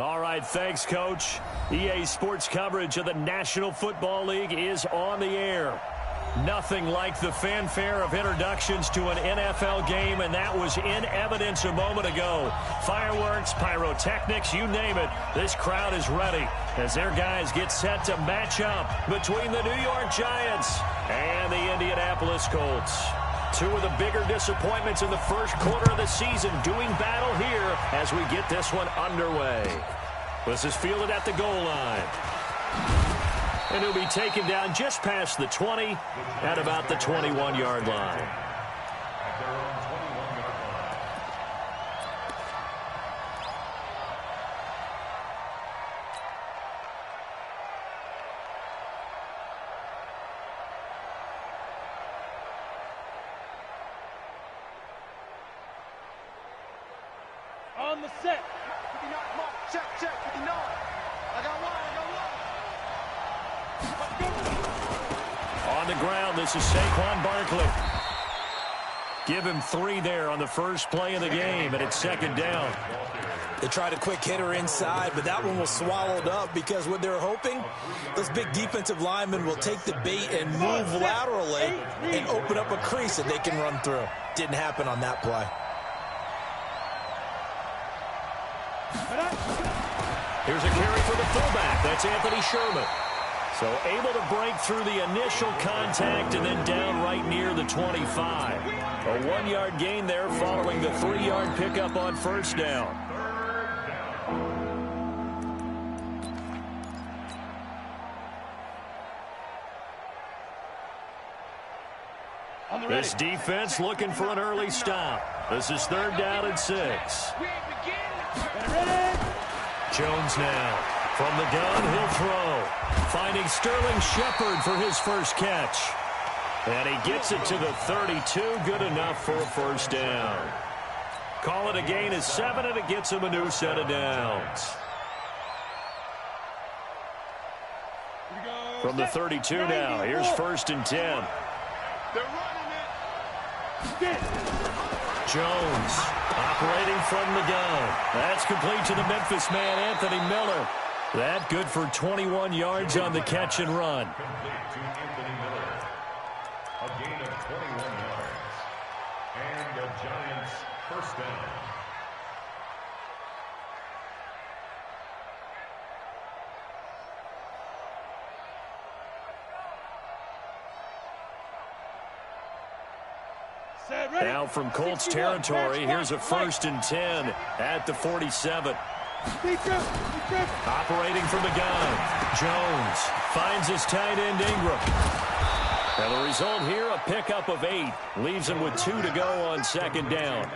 All right, thanks, Coach. EA Sports coverage of the National Football League is on the air. Nothing like the fanfare of introductions to an NFL game, and that was in evidence a moment ago. Fireworks, pyrotechnics, you name it. This crowd is ready as their guys get set to match up between the New York Giants and the Indianapolis Colts. Two of the bigger disappointments in the first quarter of the season doing battle here as we get this one underway. This is fielded at the goal line. And he'll be taken down just past the 20 at about the 21-yard line. On the set. 59, mark, check, 59. I got one. On the ground, this is Saquon Barkley. Give him 3 there on the first play of the game, and it's second down. They tried a quick hitter inside, but that one was swallowed up because what they're hoping, those big defensive linemen will take the bait and move laterally and open up a crease that they can run through. Didn't happen on that play. Here's a carry for the fullback. That's Anthony Sherman. So able to break through the initial contact and then down right near the 25. A 1-yard gain there following the 3-yard pickup on first down. This defense looking for an early stop. This is 3rd down and 6. Jones now. From the gun, he'll throw. Finding Sterling Shepard for his first catch. And he gets it to the 32. Good enough for a first down. Call it a gain of 7, and it gets him a new set of downs. From the 32 now, here's 1st and 10. Jones operating from the gun. That's complete to the Memphis man, Anthony Miller. That good for 21 yards on the catch and run. A gain of 21 yards. And the Giants first down. Now from Colts territory, here's a 1st and 10 at the 47. Operating from the gun. Jones finds his tight end Ingram. And the result here, a pickup of 8. Leaves him with 2 to go on second down.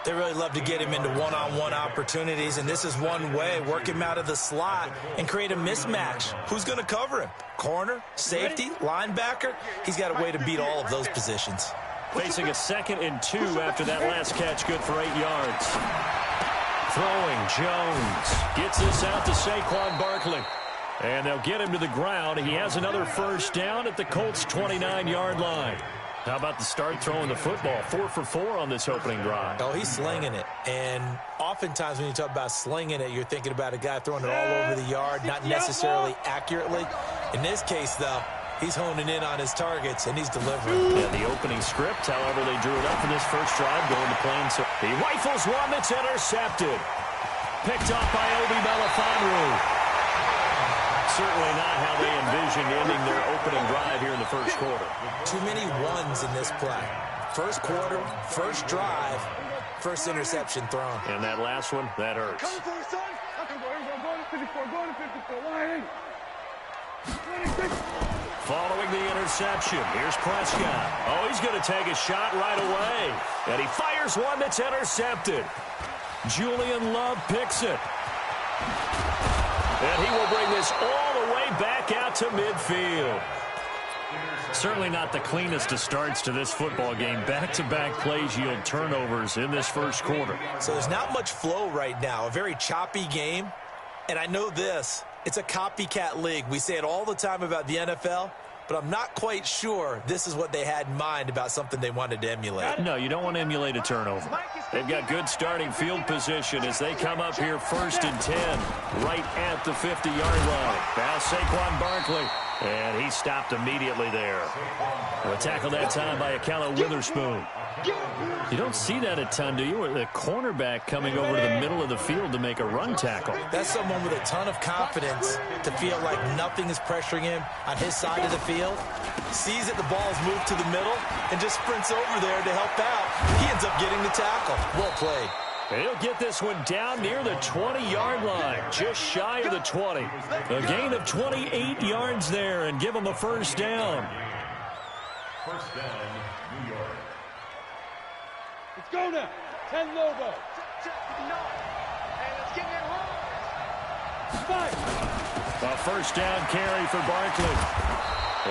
They really love to get him into one-on-one opportunities, and this is one way. Work him out of the slot and create a mismatch. Who's going to cover him? Corner, safety, linebacker? He's got a way to beat all of those positions. Facing a 2nd and 2 after that last catch, good for 8 yards. Throwing, Jones gets this out to Saquon Barkley. And they'll get him to the ground. He has another first down at the Colts' 29-yard line. How about the start throwing the football? 4 for 4 on this opening drive. Oh, he's slinging it. And oftentimes when you talk about slinging it, you're thinking about a guy throwing it all over the yard, not necessarily accurately. In this case, though, he's honing in on his targets, and he's delivering. Yeah, the opening script, however, they drew it up in this first drive, going to play. So he rifles one that's intercepted. Picked off by Obi Melifonwu. Certainly not how they envisioned ending their opening drive here in the first quarter. Too many ones in this play. First quarter, first drive, first interception thrown. And that last one, that hurts. Following the interception, here's Prescott. Oh, he's going to take a shot right away. And he fires one that's intercepted. Julian Love picks it. And he will bring this all the way back out to midfield. Certainly not the cleanest of starts to this football game. Back-to-back plays yield turnovers in this first quarter. So there's not much flow right now. A very choppy game. And I know this. It's a copycat league. We say it all the time about the NFL. but I'm not quite sure this is what they had in mind about something they wanted to emulate. No, you don't want to emulate a turnover. They've got good starting field position as they come up here 1st and 10, right at the 50-yard line. Now Saquon Barkley, and he stopped immediately there. A tackle that time by Akello Witherspoon. You don't see that a ton, do you? With a cornerback coming over to the middle of the field to make a run tackle. That's someone with a ton of confidence to feel like nothing is pressuring him on his side of the field. Sees that the ball's moved to the middle and just sprints over there to help out. He ends up getting the tackle. Well played. He'll get this one down near the 20-yard line, just shy of the 20. A gain of 28 yards there and give him a first down. First down, New York. Let's go now. 10 logo. And it's getting it wrong. Five. A first down carry for Barkley.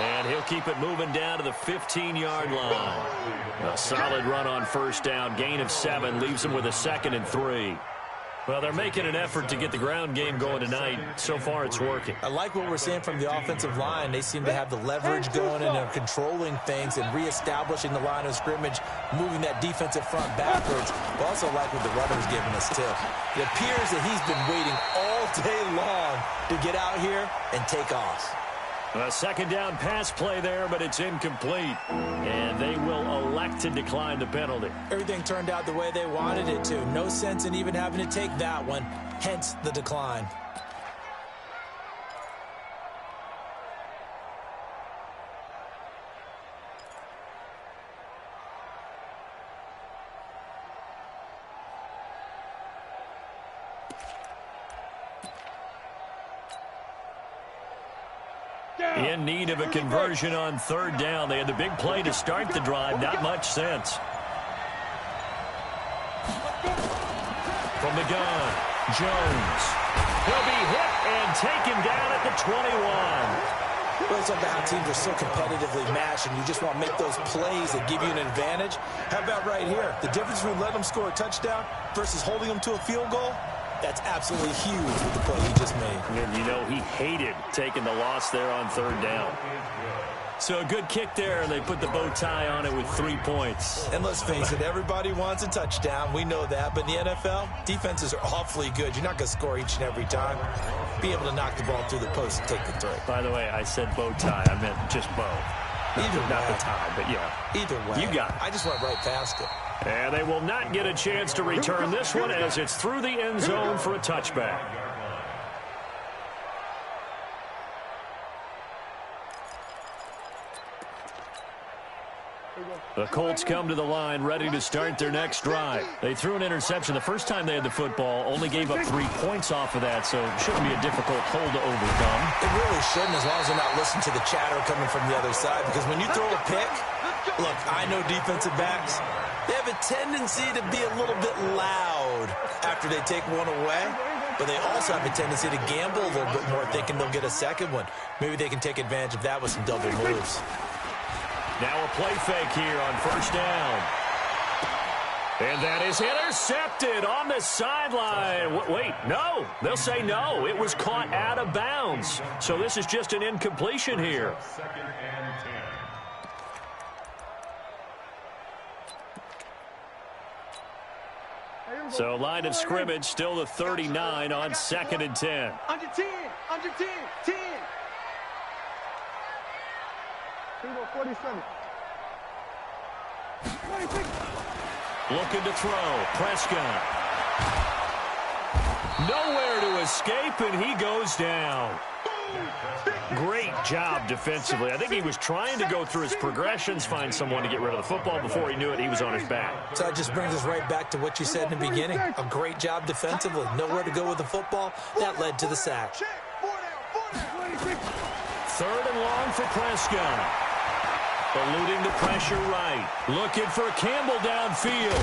And he'll keep it moving down to the 15-yard line. A solid run on first down. Gain of 7 leaves him with a 2nd and 3. Well, they're making an effort to get the ground game going tonight. So far, it's working. I like what we're seeing from the offensive line. They seem to have the leverage going and they're controlling things and reestablishing the line of scrimmage, moving that defensive front backwards. But also like what the runner's giving us, too. It appears that he's been waiting all day long to get out here and take off. A second down pass play there, but it's incomplete. And they will elect to decline the penalty. Everything turned out the way they wanted it to. No sense in even having to take that one, hence the decline. In need of a conversion on 3rd down. They had the big play to start the drive. Not much sense. From the gun, Jones. He'll be hit and taken down at the 21. Well, it's about how teams are so competitively matched, and you just want to make those plays that give you an advantage. How about right here? The difference between letting them score a touchdown versus holding them to a field goal? That's absolutely huge with the play he just made. And you know he hated taking the loss there on 3rd down. So a good kick there, and they put the bow tie on it with 3 points. And let's face it, everybody wants a touchdown. We know that. But in the NFL, defenses are awfully good. You're not going to score each and every time. Be able to knock the ball through the post and take the three. By the way, I said bow tie. I meant just bow. Not the tie, but yeah. Either way. You got it. I just went right past it. And they will not get a chance to return this one as it's through the end zone for a touchback. The Colts come to the line ready to start their next drive. They threw an interception the first time they had the football, only gave up 3 points off of that, so it shouldn't be a difficult hole to overcome. It really shouldn't, as long as they're not listening to the chatter coming from the other side, because when you throw a pick, look, I know defensive backs, they have a tendency to be a little bit loud after they take one away, but they also have a tendency to gamble a little bit more, thinking they'll get a second one. Maybe they can take advantage of that with some double moves. Now a play fake here on first down. And that is intercepted on the sideline. Wait, no. They'll say no. It was caught out of bounds. So this is just an incompletion here. Second and 10. So line of scrimmage still the 39 on 2nd and 10. Under 10. Under 10. 10. 47. 26. Looking to throw. Prescott. Nowhere to escape, and he goes down. Great job defensively. I think he was trying to go through his progressions, find someone to get rid of the football. Before he knew it, he was on his back. So that just brings us right back to what you said in the beginning. A great job defensively. Nowhere to go with the football. That led to the sack. 3rd and long for Prescott. Eluding the pressure right. Looking for Campbell downfield.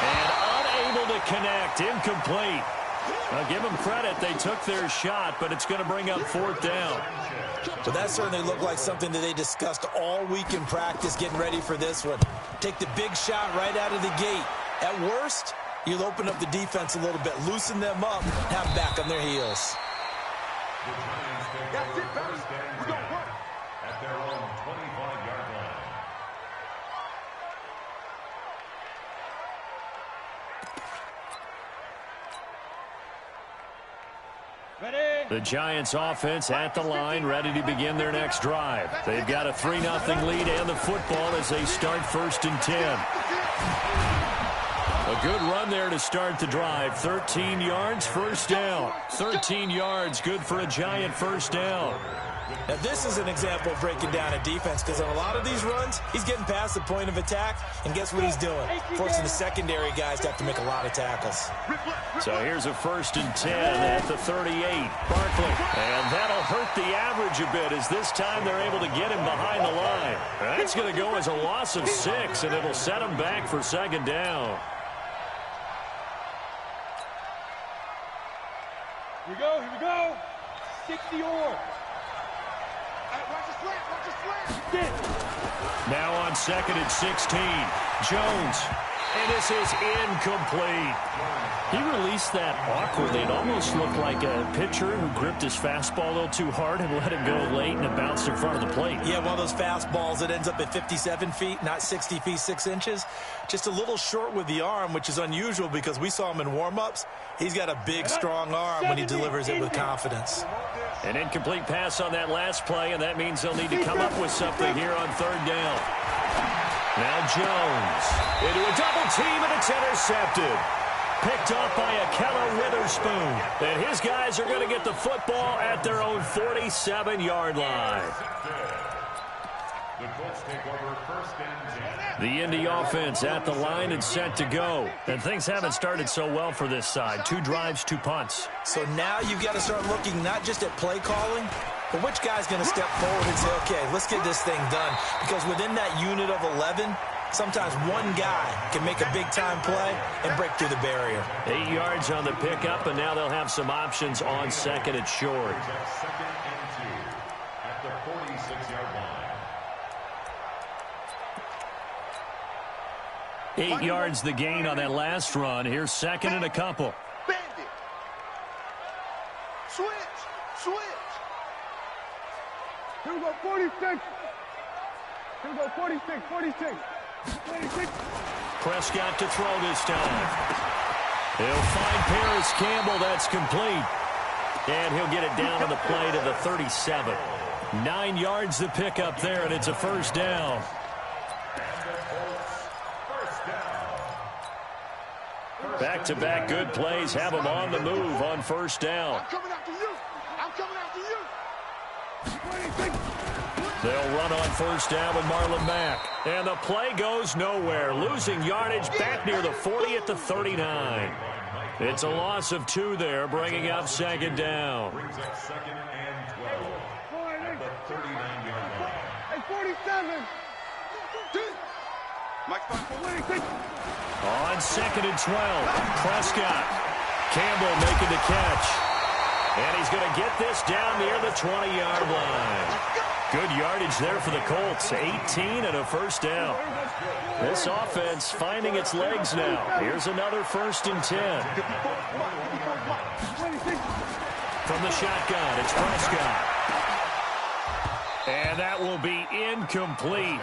And unable to connect. Incomplete. I'll give them credit. They took their shot, but it's going to bring up 4th down. But that certainly looked like something that they discussed all week in practice, getting ready for this one. Take the big shot right out of the gate. At worst, you'll open up the defense a little bit, loosen them up, have them back on their heels. That's it, baby. We're going to work. at their own 25-yard line. The Giants offense at the line, ready to begin their next drive. They've got a 3-0 lead and the football as they start 1st and 10. A good run there to start the drive. 13 yards, 1st down. 13 yards, good for a Giant 1st down. Now, this is an example of breaking down a defense because on a lot of these runs, he's getting past the point of attack, and guess what he's doing? Forcing the secondary guys to have to make a lot of tackles. So here's a 1st and 10 at the 38. Barkley, and that'll hurt the average a bit as this time they're able to get him behind the line. That's going to go as a loss of 6, and it'll set him back for 2nd down. Here we go. 60 or. Now on 2nd and 16. Jones. And this is incomplete. He released that awkwardly. It almost looked like a pitcher who gripped his fastball a little too hard and let it go late, and it bounced in front of the plate. Yeah, one of those fastballs that ends up at 57 feet, not 60 feet, 6 inches. Just a little short with the arm, which is unusual because we saw him in warm-ups. He's got a big, strong arm when he delivers it with confidence. An incomplete pass on that last play, and that means they'll need to come up with something here on 3rd down. Now Jones into a double team, and it's intercepted. Picked off by Akella Witherspoon. And his guys are going to get the football at their own 47-yard line. The Colts take over 1st and 10. The Indy offense at the line and set to go. And things haven't started so well for this side. 2 drives, 2 punts. So now you've got to start looking not just at play calling, but which guy's going to step forward and say, okay, let's get this thing done. Because within that unit of 11, sometimes one guy can make a big-time play and break through the barrier. 8 yards on the pickup, and now they'll have some options on 2nd and short. 2nd and 2 at the 46-yard line. 8 yards the gain on that last run. Here's 2nd and a couple. Bandit. Switch. Here we go, 46. Here we go, 46. Prescott to throw this time. He'll find Paris Campbell. That's complete. And he'll get it down on the play to the 37. 9 yards the pickup there, and it's a 1st down. Back-to-back good plays have them on the move on 1st down. I'm coming after you. They'll run on 1st down with Marlon Mack. And the play goes nowhere. Losing yardage back near the 40 at the 39. It's a loss of 2 there, bringing up 2nd down. Brings up 2nd and 12 at the 39-yard line. Hey, 47. On 2nd and 12, Prescott. Campbell making the catch. And he's going to get this down near the 20-yard line. Good yardage there for the Colts. 18 and a 1st down. This offense finding its legs now. Here's another 1st and 10. From the shotgun, it's Prescott. And that will be incomplete.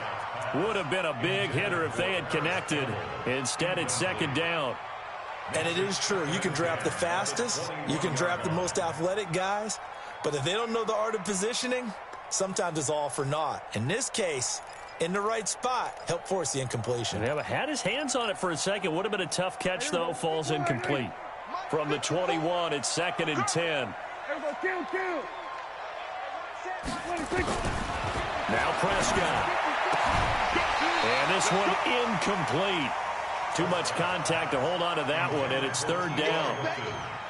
Would have been a big hitter if they had connected. Instead, it's 2nd down. And it is true. You can draft the fastest. You can draft the most athletic guys. But if they don't know the art of positioning, sometimes it's all for naught. In this case, in the right spot, help force the incompletion. Yeah, but had his hands on it for a second. Would have been a tough catch, though. Falls incomplete. From the 21, it's 2nd and 10. Now Prescott. And this one incomplete. Too much contact to hold on to that one, and it's 3rd down.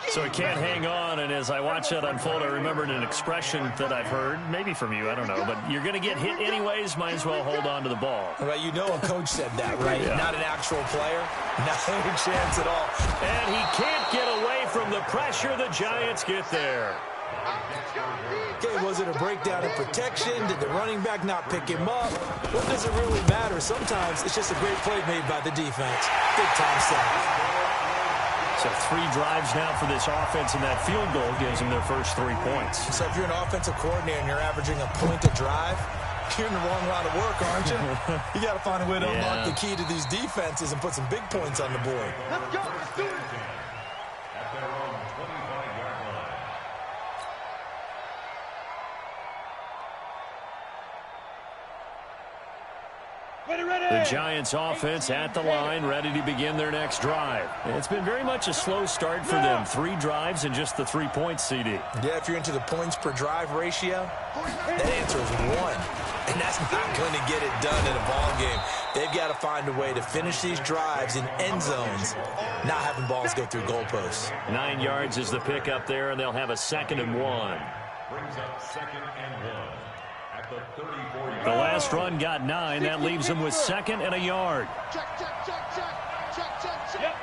So he can't hang on, and as I watch that unfold, I remembered an expression that I've heard, maybe from you, I don't know, but you're going to get hit anyways, might as well hold on to the ball. Right, you know a coach said that, right? Yeah. Not an actual player. Not a chance at all. And he can't get away from the pressure. The Giants get there. Okay, was it a breakdown in protection? Did the running back not pick him up? What does it really matter? Sometimes it's just a great play made by the defense. Big time sack. So 3 drives now for this offense, and that field goal gives them their first 3 points. So if you're an offensive coordinator and you're averaging a point a drive, you're in the wrong line of work, aren't you? You got to find a way to unlock the key to these defenses and put some big points on the board. Let's go. Let's do it. At their own 25-yard line. The Giants offense at the line, ready to begin their next drive. It's been very much a slow start for them. 3 drives and just the 3 points, CD. Yeah, if you're into the points per drive ratio, that answer is 1. And that's not going to get it done in a ball game. They've got to find a way to finish these drives in end zones, not having balls go through goalposts. 9 yards is the pickup there, and they'll have a 2nd and 1. Brings up 2nd and 1 at the 34-yard. The last run got 9. That leaves them with 2nd and a yard. Check, check, check, check. Check, check, check. Yep.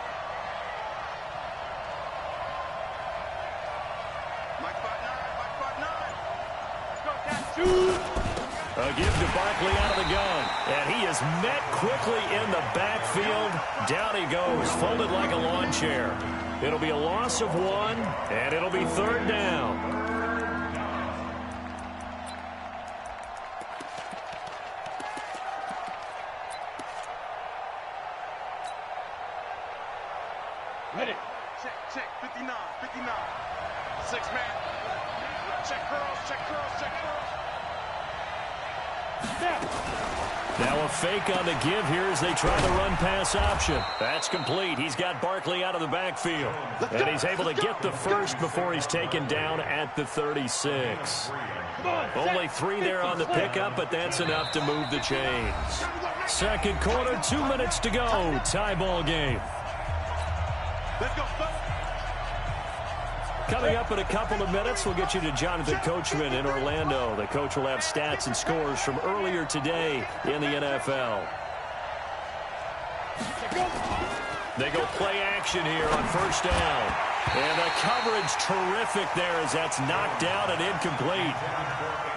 Mike 5'9", Mike 5'9". Let's go, catch. A give to Barkley out of the gun. And he is met quickly in the backfield. Down he goes, folded like a lawn chair. It'll be a loss of 1, and it'll be 3rd down. Ready. Check, check, 59, 59. 6 man. Check curls, check curls, check curls. Now a fake on the give here as they try the run-pass option. That's complete. He's got Barkley out of the backfield. And he's able to get the first before he's taken down at the 36. Only 3 there on the pickup, but that's enough to move the chains. 2nd quarter, 2 minutes to go. Tie ball game. Let's go. Coming up in a couple of minutes, we'll get you to Jonathan Coachman in Orlando. The coach will have stats and scores from earlier today in the NFL. They go play action here on 1st down. And the coverage terrific there as that's knocked down and incomplete.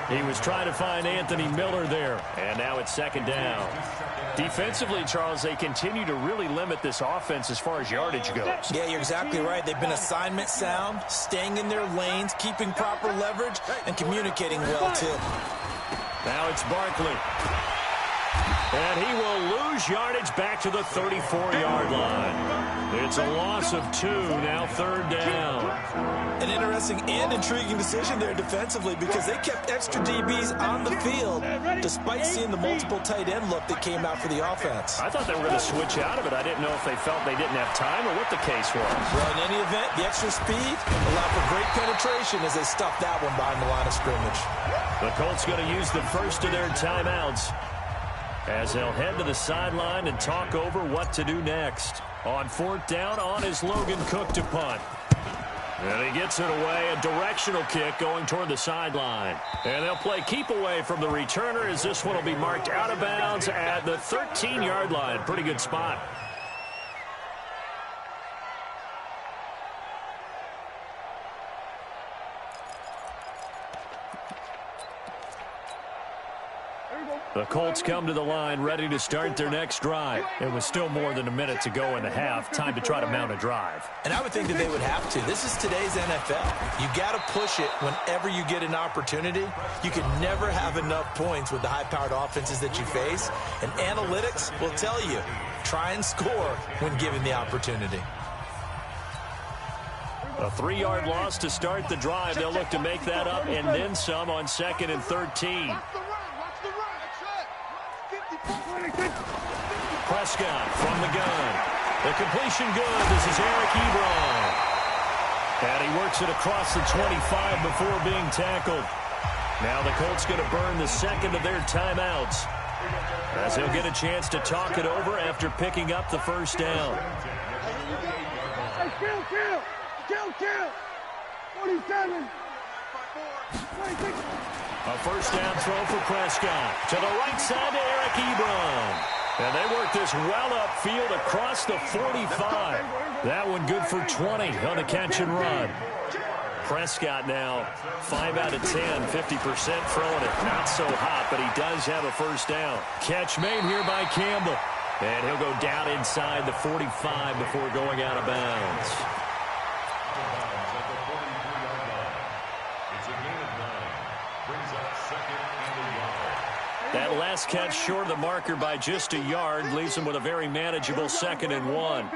He was trying to find Anthony Miller there. And now it's 2nd down. Defensively, Charles, they continue to really limit this offense as far as yardage goes. Yeah, you're exactly right. They've been assignment sound, staying in their lanes, keeping proper leverage, and communicating well, too. Now it's Barkley. And he will lose yardage back to the 34-yard line. It's a loss of 2, now 3rd down. An interesting and intriguing decision there defensively because they kept extra DBs on the field despite seeing the multiple tight end look that came out for the offense. I thought they were going to switch out of it. I didn't know if they felt they didn't have time or what the case was. Well, in any event, the extra speed allowed for great penetration as they stuffed that one behind the line of scrimmage. The Colts going to use the first of their timeouts as they'll head to the sideline and talk over what to do next. On 4th down, on is Logan Cook to punt. And he gets it away, a directional kick going toward the sideline. And they'll play keep away from the returner as this one will be marked out of bounds at the 13-yard line. Pretty good spot. The Colts come to the line ready to start their next drive. It was still more than a minute to go in the half. Time to try to mount a drive. And I would think that they would have to. This is today's NFL. You got to push it whenever you get an opportunity. You can never have enough points with the high-powered offenses that you face. And analytics will tell you, try and score when given the opportunity. A 3-yard loss to start the drive. They'll look to make that up and then some on 2nd and 13. Prescott from the gun. The completion good. This is Eric Ebron. And he works it across the 25 before being tackled. Now the Colts going to burn the 2nd of their timeouts as they'll get a chance to talk it over after picking up the 1st down. Hey, kill. 47. 26. A 1st down throw for Prescott. To the right side to Eric Ebron. And they work this well upfield across the 45. That one good for 20 on the catch and run. Prescott now 5 out of 10, 50% throwing it. Not so hot, but he does have a 1st down. Catch made here by Campbell. And he'll go down inside the 45 before going out of bounds. That last catch short of the marker by just a yard leaves him with a very manageable 2nd and 1.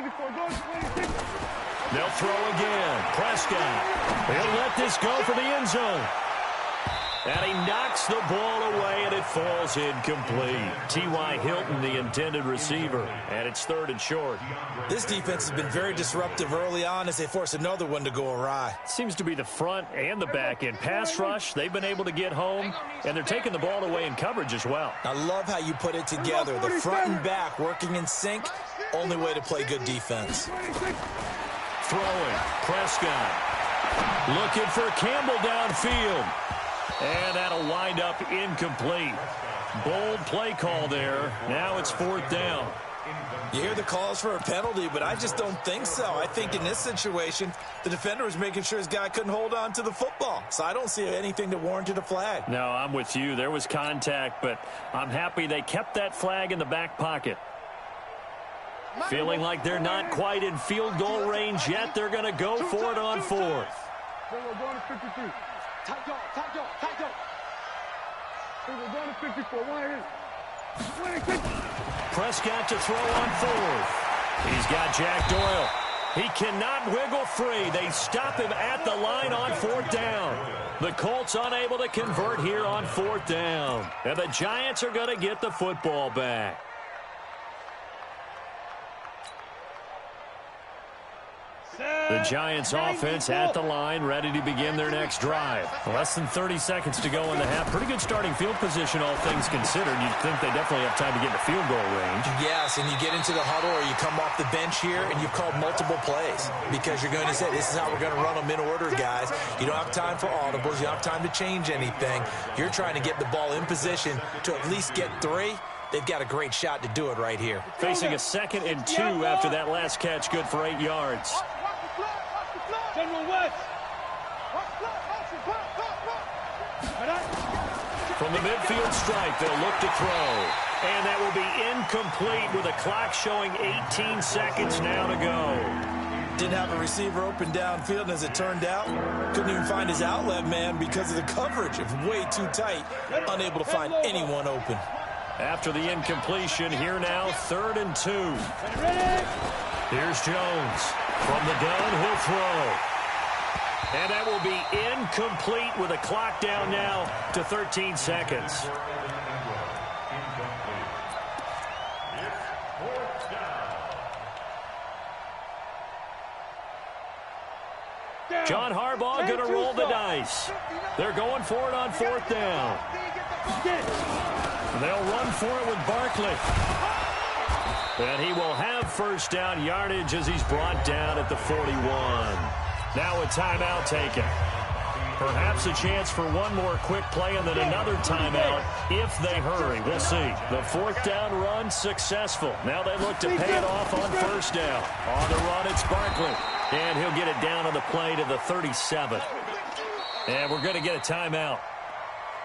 They'll throw again. Prescott. He'll let this go for the end zone. And he knocks the ball away, and it falls incomplete. T.Y. Hilton, the intended receiver, and it's 3rd and short. This defense has been very disruptive early on as they force another one to go awry. Seems to be the front and the back end. Pass rush, they've been able to get home, and they're taking the ball away in coverage as well. I love how you put it together. The front and back working in sync, only way to play good defense. Throwing, Prescott. Looking for Campbell downfield. And that'll wind up incomplete. Bold play call there. Now it's 4th down. You hear the calls for a penalty, but I just don't think so. I think in this situation, the defender was making sure his guy couldn't hold on to the football. So I don't see anything that warranted a flag. No, I'm with you. There was contact, but I'm happy they kept that flag in the back pocket. Feeling like they're not quite in field goal range yet. They're going to go for it on 4th. We're going to 53. Tight go. We're going to 54. 1 Prescott to throw on 4th. He's got Jack Doyle. He cannot wiggle free. They stop him at the line on 4th down. The Colts unable to convert here on 4th down. And the Giants are going to get the football back. The Giants offense at the line, ready to begin their next drive. Less than 30 seconds to go in the half. Pretty good starting field position, all things considered. You'd think they definitely have time to get to field goal range. Yes, and you get into the huddle or you come off the bench here and you've called multiple plays because you're going to say, this is how we're going to run them in order, guys. You don't have time for audibles. You don't have time to change anything. You're trying to get the ball in position to at least get 3. They've got a great shot to do it right here. Facing a 2nd and 2 after that last catch, good for 8 yards. From the midfield stripe, they'll look to throw. And that will be incomplete with a clock showing 18 seconds now to go. Didn't have a receiver open downfield, and as it turned out, couldn't even find his outlet man because of the coverage. It was way too tight, unable to find anyone open. After the incompletion, here now, 3rd and 2. Here's Jones. From the gun, he'll throw. And that will be incomplete with a clock down now to 13 seconds. John Harbaugh going to roll the dice. They're going for it on 4th down. They'll run for it with Barkley. And he will have 1st down yardage as he's brought down at the 41. Now a timeout taken. Perhaps a chance for one more quick play and then another timeout if they hurry. We'll see. The 4th down run successful. Now they look to pay it off on 1st down. On the run, it's Barkley. And he'll get it down on the play to the 37. And we're going to get a timeout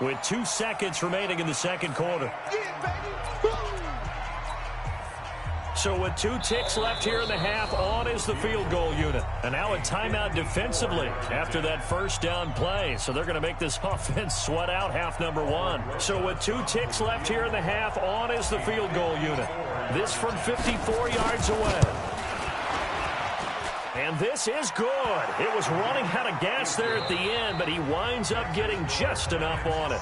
with 2 seconds remaining in the 2nd quarter. So with 2 ticks left here in the half, on is the field goal unit. And now a timeout defensively after that 1st down play. So they're going to make this offense sweat out half number 1. So with 2 ticks left here in the half, on is the field goal unit. This from 54 yards away. And this is good. It was running out of gas there at the end, but he winds up getting just enough on it.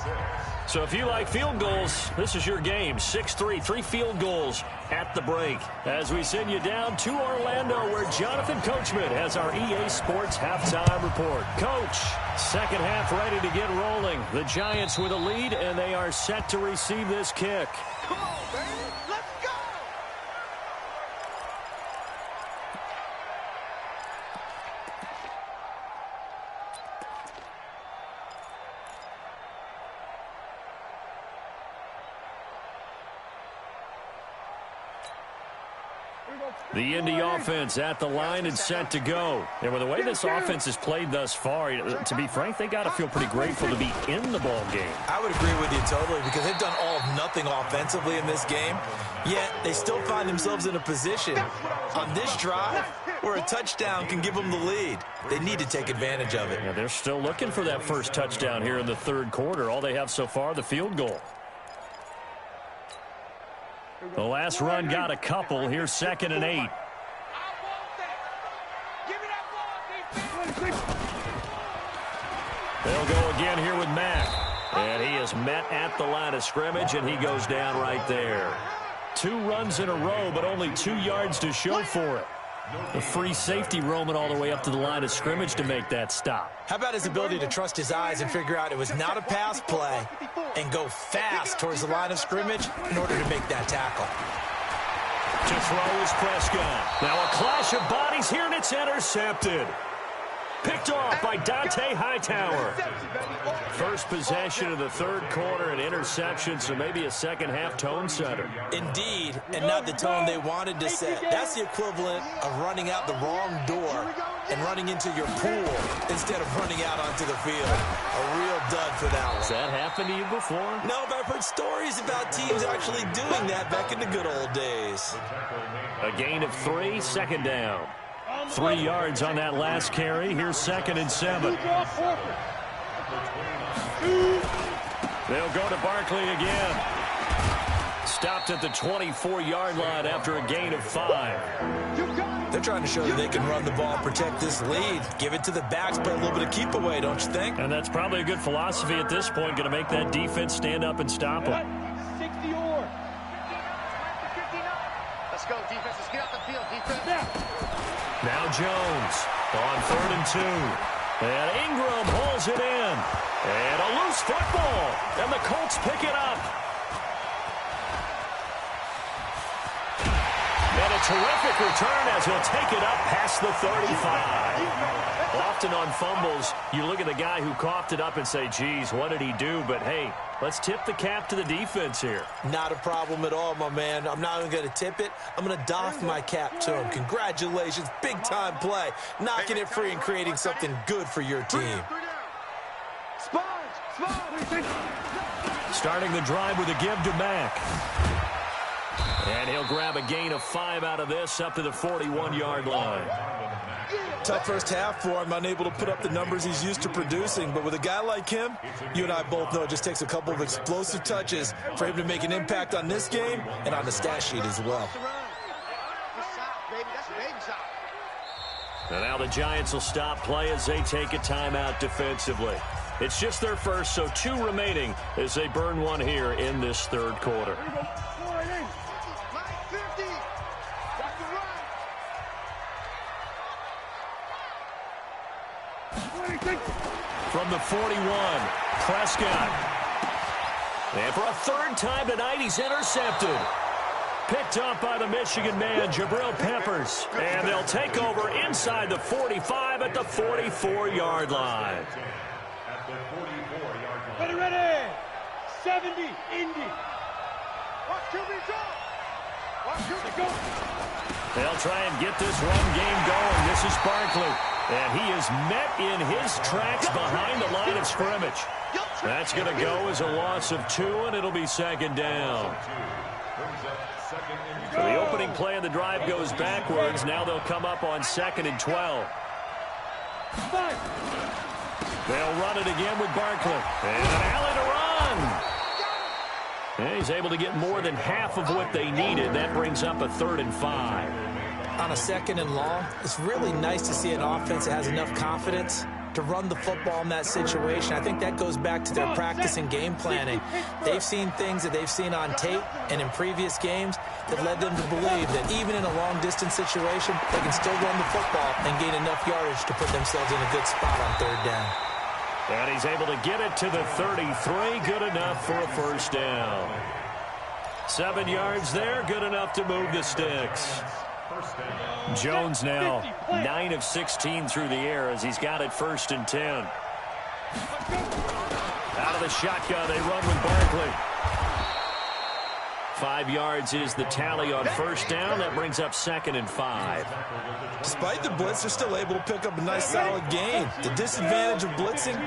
So if you like field goals, this is your game. 6-3, 3 field goals at the break. As we send you down to Orlando, where Jonathan Coachman has our EA Sports halftime report. Coach, 2nd half ready to get rolling. The Giants with a lead, and they are set to receive this kick. Come on, baby. Let's go. The Indy offense at the line and set to go. And with the way this offense has played thus far, to be frank, they got to feel pretty grateful to be in the ball game. I would agree with you totally because they've done all of nothing offensively in this game, yet they still find themselves in a position on this drive where a touchdown can give them the lead. They need to take advantage of it. Yeah, they're still looking for that first touchdown here in the third quarter. All they have so far, the field goal. The last run got a couple. Here's 2nd and 8. They'll go again here with Mack. And he is met at the line of scrimmage, and he goes down right there. 2 runs in a row, but only 2 yards to show for it. A free safety roaming all the way up to the line of scrimmage to make that stop. How about his ability to trust his eyes and figure out it was not a pass play and go fast towards the line of scrimmage in order to make that tackle. To throw is Prescott. Now a clash of bodies here, and it's intercepted. Picked off by Dante Hightower. First possession of the third quarter, an interception, so maybe a second-half tone setter. Indeed, and not the tone they wanted to set. That's the equivalent of running out the wrong door and running into your pool instead of running out onto the field. A real dud for that one. Has that happened to you before? No, but I've heard stories about teams actually doing that back in the good old days. A gain of 3, 2nd down. 3 yards on that last carry. Here's 2nd and 7. They'll go to Barkley again. Stopped at the 24-yard line after a gain of 5. They're trying to show that they can run the ball, protect this lead, give it to the backs, play a little bit of keep away, don't you think? And that's probably a good philosophy at this point, going to make that defense stand up and stop them. 60 or. Let's go, defense. Let's get out the field, defense. Now Jones on 3rd and 2. And Ingram holds it in. And a loose football. And the Colts pick it up. And a terrific return as he'll take it up past the 35. Often on fumbles, you look at the guy who coughed it up and say, geez, what did he do? But, hey, let's tip the cap to the defense here. Not a problem at all, my man. I'm not even going to tip it. I'm going to doff my cap to him. Congratulations. Big-time play. Knocking it free and creating something good for your team. Starting the drive with a give to Mack. And he'll grab a gain of 5 out of this up to the 41-yard line. Tough first half for him, unable to put up the numbers he's used to producing. But with a guy like him, you and I both know it just takes a couple of explosive touches for him to make an impact on this game and on the stat sheet as well. And now the Giants will stop play as they take a timeout defensively. It's just their first, so 2 remaining as they burn one here in this third quarter. From the 41, Prescott. And for a 3rd time tonight, he's intercepted. Picked up by the Michigan man, Jabril Peppers. And they'll take over inside the 45 at the 44-yard line. Ready. 70, Indy. Watch QB go. They'll try and get this run game going. This is Barkley. And he is met in his tracks behind the line of scrimmage. That's going to go as a loss of 2, and it'll be 2nd down. So the opening play of the drive goes backwards. Now they'll come up on 2nd and 12. They'll run it again with Barkley. And an alley to run. And he's able to get more than half of what they needed. That brings up a 3rd and 5. On a 2nd and long, it's really nice to see an offense that has enough confidence to run the football in that situation. I think that goes back to their practice and game planning. They've seen things that they've seen on tape and in previous games that led them to believe that even in a long-distance situation, they can still run the football and gain enough yardage to put themselves in a good spot on 3rd down. And he's able to get it to the 33. Good enough for a 1st down. 7 yards there. Good enough to move the sticks. Jones now 9 of 16 through the air as he's got it 1st and 10. Out of the shotgun, they run with Barkley. 5 yards is the tally on first down. That brings up 2nd and 5. Despite the blitz, they're still able to pick up a nice solid gain. The disadvantage of blitzing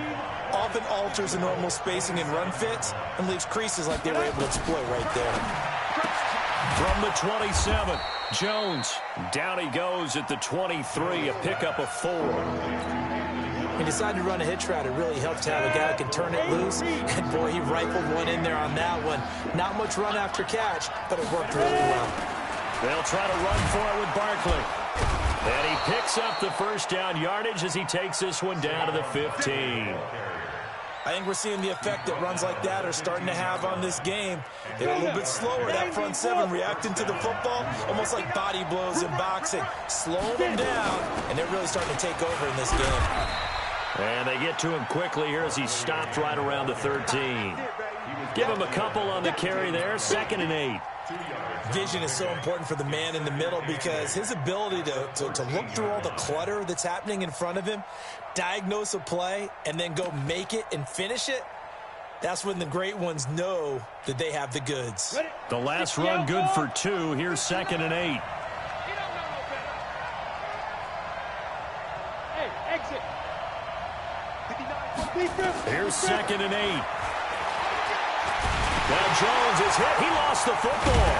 often alters the normal spacing and run fits and leaves creases like they were able to exploit right there. From the 27, Jones. Down he goes at the 23, a pickup of 4. He decided to run a hitch route. It really helps to have a guy who can turn it loose. And, boy, he rifled one in there on that one. Not much run after catch, but it worked really well. They'll try to run for it with Barkley. And he picks up the first down yardage as he takes this one down to the 15. I think we're seeing the effect that runs like that are starting to have on this game. They're a little bit slower, that front seven, reacting to the football, almost like body blows in boxing. Slowing them down, and they're really starting to take over in this game. And they get to him quickly here as he stopped right around the 13. Give him a couple on the carry there, 2nd and 8. Vision is so important for the man in the middle because his ability to look through all the clutter that's happening in front of him, diagnose a play, and then go make it and finish it, that's when the great ones know that they have the goods. The last run good for 2. Here's 2nd and 8. Hey, exit. Here's 2nd and 8. Now Jones is hit. He lost the football.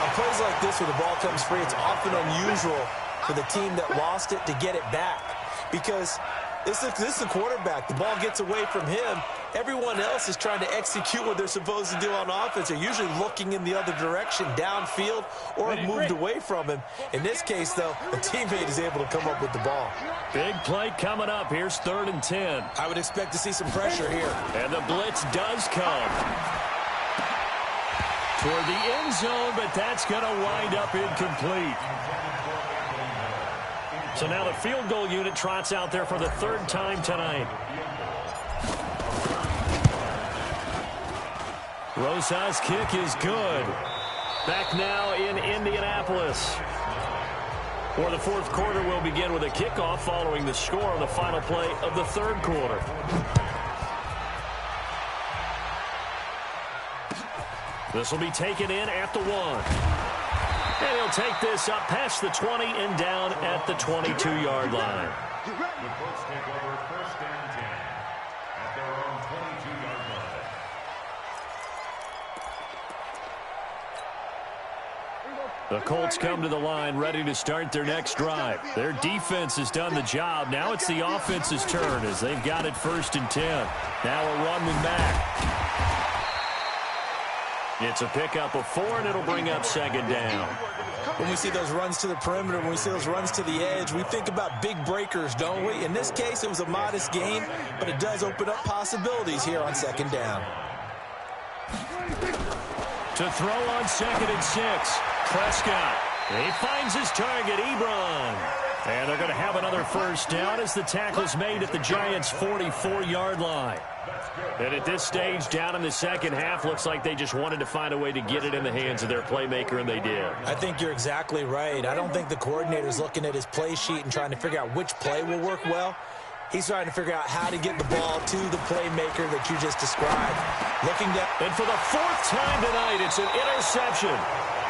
On plays like this where the ball comes free, it's often unusual for the team that lost it to get it back because this is the quarterback. The ball gets away from him. Everyone else is trying to execute what they're supposed to do on offense. They're usually looking in the other direction, downfield, or have moved away from him. In this case, though, a teammate is able to come up with the ball. Big play coming up. Here's 3rd and 10. I would expect to see some pressure here. And the blitz does come toward the end zone, but that's going to wind up incomplete. So now the field goal unit trots out there for the 3rd time tonight. Rosa's kick is good. Back now in Indianapolis. For the 4th quarter, we'll begin with a kickoff following the score on the final play of the 3rd quarter. This will be taken in at the 1. And he'll take this up past the 20 and down at the 22-yard line. The Colts take over 1st and 10 at their own 22-yard line. The Colts come to the line ready to start their next drive. Their defense has done the job. Now it's the offense's turn as they've got it 1st and 10. Now a run with Mack. It's a pickup of 4, and it'll bring up 2nd down. When we see those runs to the perimeter, when we see those runs to the edge, we think about big breakers, don't we? In this case, it was a modest gain, but it does open up possibilities here on 2nd down. To throw on 2nd and 6. Prescott. He finds his target, Ebron. And they're going to have another 1st down as the tackle's made at the Giants' 44-yard line. And at this stage, down in the second half, looks like they just wanted to find a way to get it in the hands of their playmaker, and they did. I think you're exactly right. I don't think the coordinator's looking at his play sheet and trying to figure out which play will work well. He's trying to figure out how to get the ball to the playmaker that you just described. Looking down. And for the 4th time tonight, it's an interception.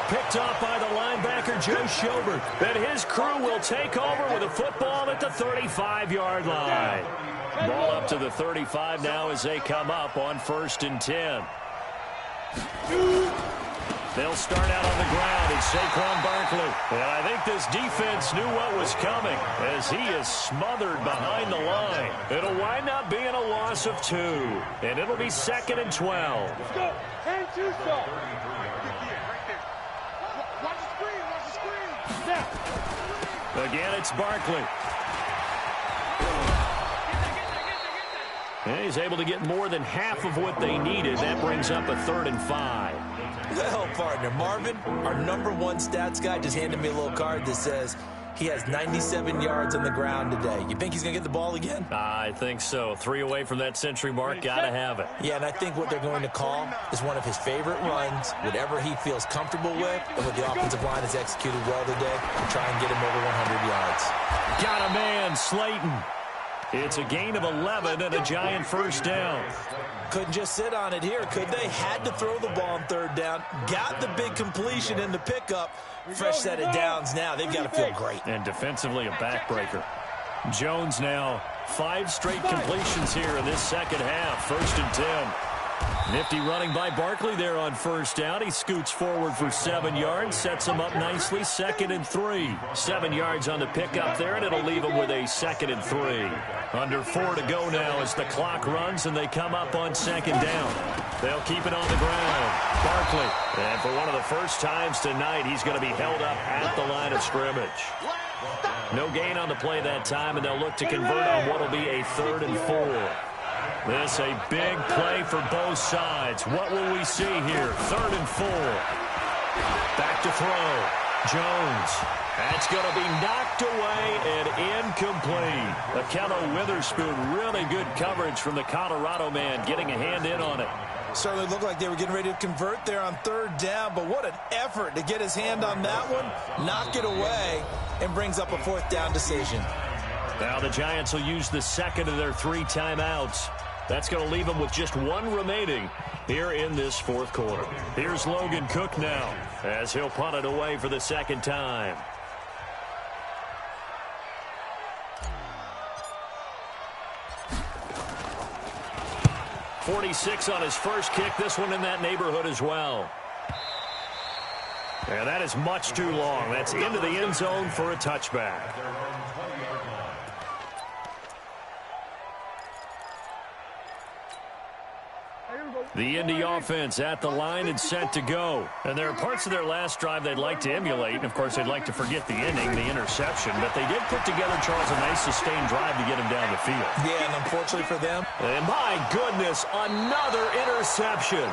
Picked off by the linebacker, Joe Schobert. Then his crew will take over with a football at the 35-yard line. Ball up to the 35 now as they come up on 1st and 10. They'll start out on the ground. It's Saquon Barkley. And I think this defense knew what was coming as he is smothered behind the line. It'll wind up being a loss of 2. And it'll be 2nd and 12. Let's go. 10-2 stop. Watch the screen. Again, it's Barkley. And he's able to get more than half of what they needed. That brings up a 3rd and 5. Well, partner, Marvin, our #1 stats guy, just handed me a little card that says he has 97 yards on the ground today. You think he's going to get the ball again? I think so. 3 away from that century mark. Got to have it. Yeah, and I think what they're going to call is one of his favorite runs, whatever he feels comfortable with, and what the offensive line has executed well today, try and get him over 100 yards. Got a man, Slayton. It's a gain of 11 and a Giant first down. Couldn't just sit on it here, could they? Had to throw the ball on third down. Got the big completion in the pickup. Fresh set of downs now. They've got to feel great. And defensively a backbreaker. Jones now 5 straight completions here in this second half. 1st and 10. Nifty running by Barkley there on first down. He scoots forward for 7 yards, sets him up nicely. 2nd and 3. 7 yards on the pickup there, and it'll leave him with a 2nd and 3. Under 4 to go now as the clock runs, and they come up on 2nd down. They'll keep it on the ground. Barkley, and for one of the first times tonight, he's going to be held up at the line of scrimmage. No gain on the play that time, and they'll look to convert on what will be a 3rd and 4. This a big play for both sides. What will we see here? 3rd and 4. Back to throw. Jones. That's going to be knocked away and incomplete. Akello Witherspoon, really good coverage from the Colorado man, getting a hand in on it. Certainly looked like they were getting ready to convert there on 3rd down, but what an effort to get his hand on that one, knock it away, and brings up a 4th down decision. Now the Giants will use the 2nd of their 3 timeouts. That's going to leave them with just 1 remaining here in this 4th quarter. Here's Logan Cook now as he'll punt it away for the 2nd time. .46 on his first kick. This one in that neighborhood as well. And that is much too long. That's into the end zone for a touchback. The Indy offense at the line and set to go. And there are parts of their last drive they'd like to emulate. And, of course, they'd like to forget the inning, the interception. But they did put together, Charles, a nice sustained drive to get him down the field. Yeah, and unfortunately for them. And, my goodness, another interception.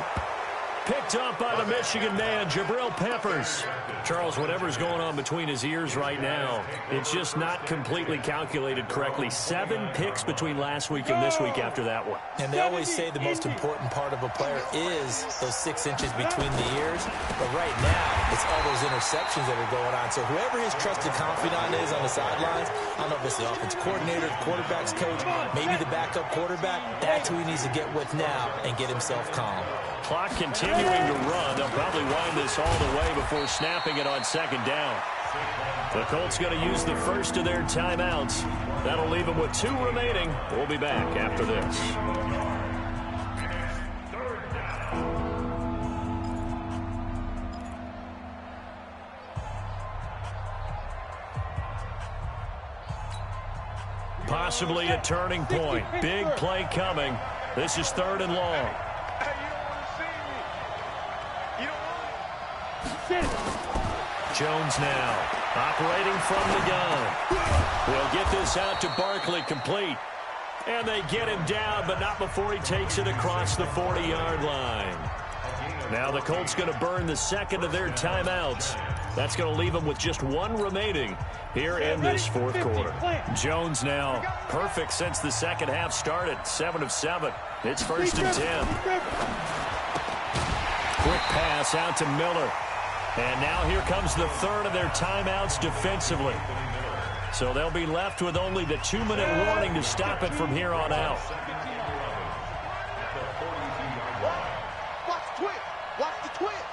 Picked up by the Michigan man, Jabril Peppers. Charles, whatever's going on between his ears right now, it's just not completely calculated correctly. 7 picks between last week and this week after that one. And they always say the most important part of a player is those 6 inches between the ears. But right now, it's all those interceptions that are going on. So whoever his trusted confidant is on the sidelines, I don't know if it's the offensive coordinator, the quarterback's coach, maybe the backup quarterback, that's who he needs to get with now and get himself calm. Clock continuing to run. They'll probably wind this all the way before snapping it on 2nd down. The Colts going to use the first of their timeouts. That'll leave them with 2 remaining. We'll be back after this. Possibly a turning point. Big play coming. This is 3rd and long. Jones now operating from the gun. They'll get this out to Barkley, complete. And they get him down, but not before he takes it across the 40-yard line. Now the Colts going to burn the 2nd of their timeouts. That's going to leave them with just 1 remaining here in this 4th quarter. Jones now perfect since the second half started. 7 of 7. It's 1st and 10. Quick pass out to Miller. And now here comes the 3rd of their timeouts defensively. So they'll be left with only the 2-minute warning to stop it from here on out. Watch the twist. Watch the twist.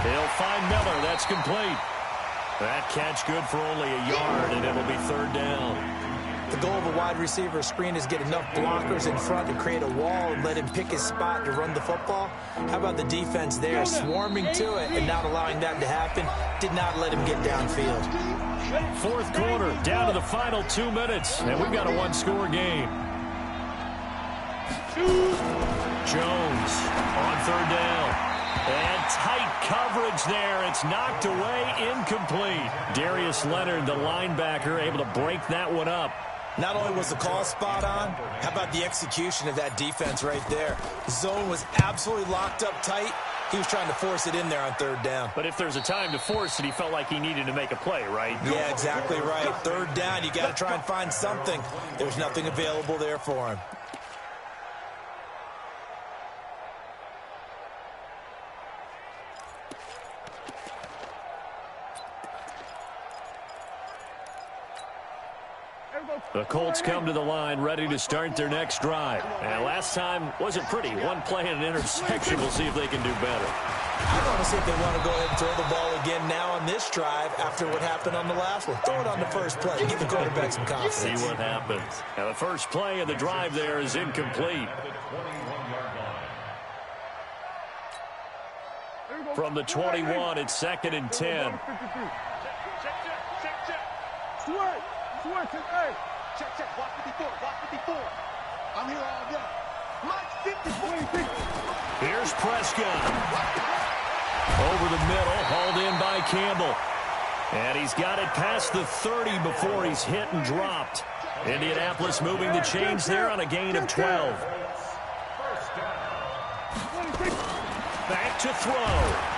They'll find Miller. That's complete. That catch good for only a yard, and it'll be 3rd down. The goal of a wide receiver screen is get enough blockers in front to create a wall and let him pick his spot to run the football. How about the defense there, swarming to it and not allowing that to happen? Did not let him get downfield. 4th quarter, down to the final 2 minutes, and we've got a 1-score game. Jones on 3rd down. And tight coverage there. It's knocked away, incomplete. Darius Leonard, the linebacker, able to break that one up. Not only was the call spot on, how about the execution of that defense right there? The zone was absolutely locked up tight. He was trying to force it in there on 3rd down. But if there's a time to force it, he felt like he needed to make a play, right? Yeah, exactly right. 3rd down, you got to try and find something. There's nothing available there for him. The Colts come to the line ready to start their next drive. And last time wasn't pretty. One play and an interception. We'll see if they can do better. I want to see if they want to go ahead and throw the ball again now on this drive after what happened on the last one. Throw it on the first play. Give the quarterback some confidence. See what happens. Now the first play of the drive there is incomplete. From the 21, it's 2nd and 10. Check, block 54, block 54. I'm here all day. Mike 54. Here's Prescott. Over the middle, hauled in by Campbell. And he's got it past the 30 before he's hit and dropped. Indianapolis moving the chains there on a gain of 12. Back to throw.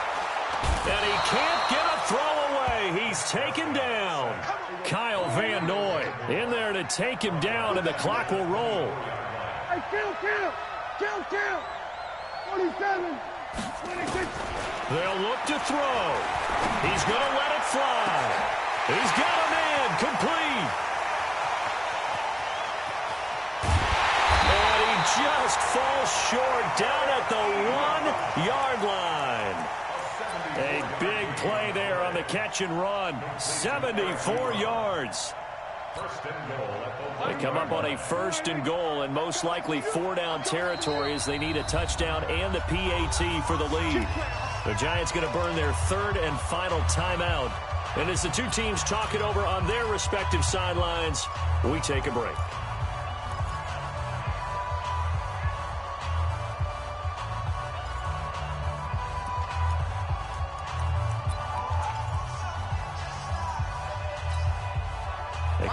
And he can't get a throw away. He's taken down. Kyle Van Noy in there to take him down, and the clock will roll. Hey, count. 27, 26. They'll look to throw. He's going to let it fly. He's got a man complete. And he just falls short down at the 1-yard line. A big play there on the catch and run. 74 yards. They come up on a 1st and goal and most likely 4-down territory as they need a touchdown and the PAT for the lead. The Giants going to burn their 3rd and final timeout. And as the two teams talk it over on their respective sidelines, we take a break.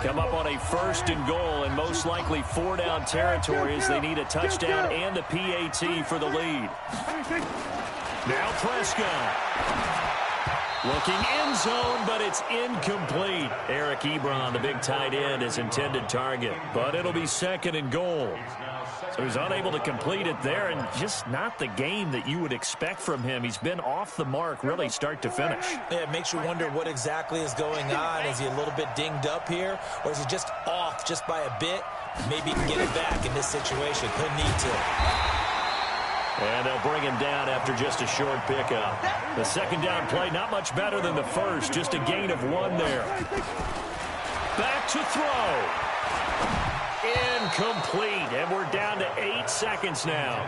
Come up on a 1st and goal and most likely 4-down territory as they need a touchdown and the PAT for the lead. Now Prescott. Looking end zone, but it's incomplete. Eric Ebron, the big tight end, is intended target, but it'll be 2nd and goal. So he's unable to complete it there, and just not the game that you would expect from him. He's been off the mark really start to finish. Yeah, it makes you wonder what exactly is going on. Is he a little bit dinged up here, or is he just off just by a bit? Maybe he can get it back in this situation. He'll need to. And they'll bring him down after just a short pickup. The 2nd down play, not much better than the first, just a gain of 1 there. Back to throw. Incomplete, and we're down to 8 seconds now.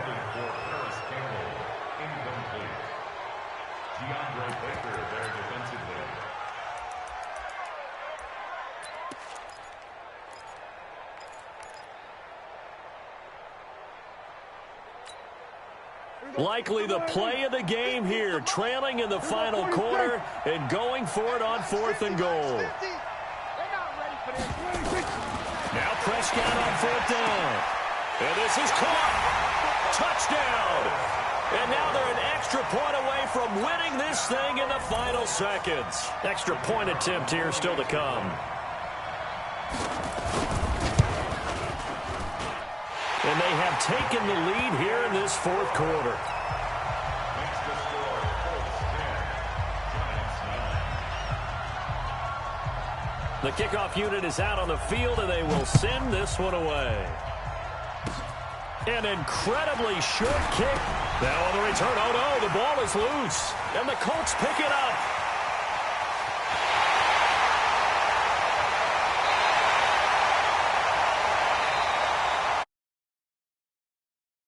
Likely the play of the game here, trailing in the final quarter and going for it on 4th and goal. Now Prescott on 4th down. And this is caught. Touchdown. And now they're an extra point away from winning this thing in the final seconds. Extra point attempt here still to come. And they have taken the lead here in this 4th quarter. The kickoff unit is out on the field, and they will send this one away. An incredibly short kick. Now on the return, oh no, the ball is loose. And the Colts pick it up.